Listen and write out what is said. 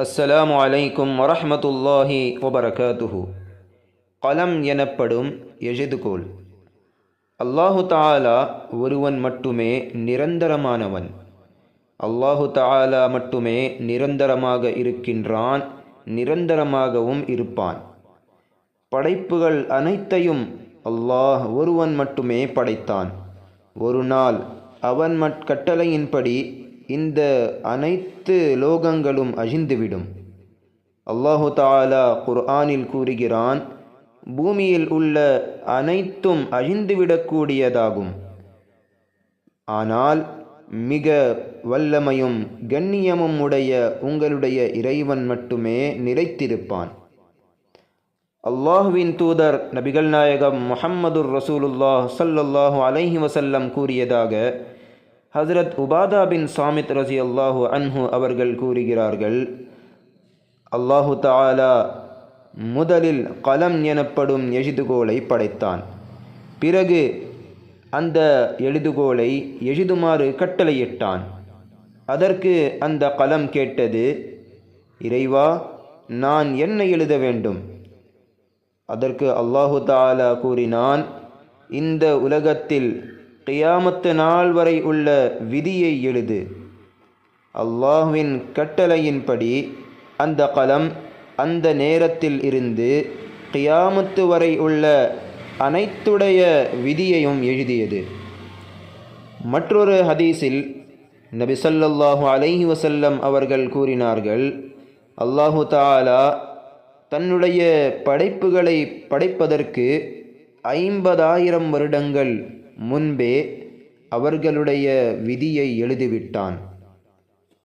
அஸ்ஸலாமு அலைக்கும் வரஹ்மத்துல்லாஹி வபரகாத்துஹு. கலம் எனப்படும் எழுதுகோல். அல்லாஹு தஆலா ஒருவன் மட்டுமே நிரந்தரமானவன். அல்லாஹு தஆலா மட்டுமே நிரந்தரமாக இருக்கின்றான், நிரந்தரமாகவும் இருப்பான். படைப்புகள் அனைத்தையும் அல்லாஹ் ஒருவன் மட்டுமே படைத்தான். ஒரு நாள் அவன் கட்டளையின்படி இந்த அனைத்து லோகங்களும் அழிந்துவிடும். அல்லாஹு தஆலா குர்ஆனில் கூறுகிறான், பூமியில் உள்ள அனைத்தும் அழிந்துவிடக்கூடியதாகும். ஆனால் மிக வல்லமையும் கண்ணியமும் உடைய உங்களுடைய இறைவன் மட்டுமே நிலைத்திருப்பான். அல்லாஹுவின் தூதர் நபிகள் நாயகம் முஹம்மதுர் ரசூலுல்லாஹ் ஸல்லல்லாஹு அலைஹி வஸல்லம் கூறியதாக ஹஜ்ரத் உபாதா பின் சாமித் ரஸியல்லாஹு அன்ஹு அவர்கள் கூறுகிறார்கள், அல்லாஹு தஆலா முதலில் கலம் எனப்படும் எழுதுகோலை படைத்தான். பிறகு அந்த எழுதுகோலை எழுதுமாறு கட்டளையிட்டான். அதற்கு அந்த கலம் கேட்டது, இறைவா, நான் என்ன எழுத வேண்டும்? அதற்கு அல்லாஹு தஆலா கூறினான், இந்த உலகத்தில் கியாமத்து நாள் வரை உள்ள விதியை எழுது. அல்லாஹ்வின் கட்டளையின்படி அந்த கலம் அந்த நேரத்தில் இருந்து கியாமத்து வரை உள்ள அனைத்துடைய விதியையும் எழுதியது. மற்றொரு ஹதீஸில் நபி ஸல்லல்லாஹு அலைஹி வஸல்லம் அவர்கள் கூறினார்கள், அல்லாஹு தஆலா தன்னுடைய படைப்புகளை படைப்பதற்கு 50,000 வருடங்கள் முன்பே அவர்களுடைய விதியை எழுதிவிட்டான்.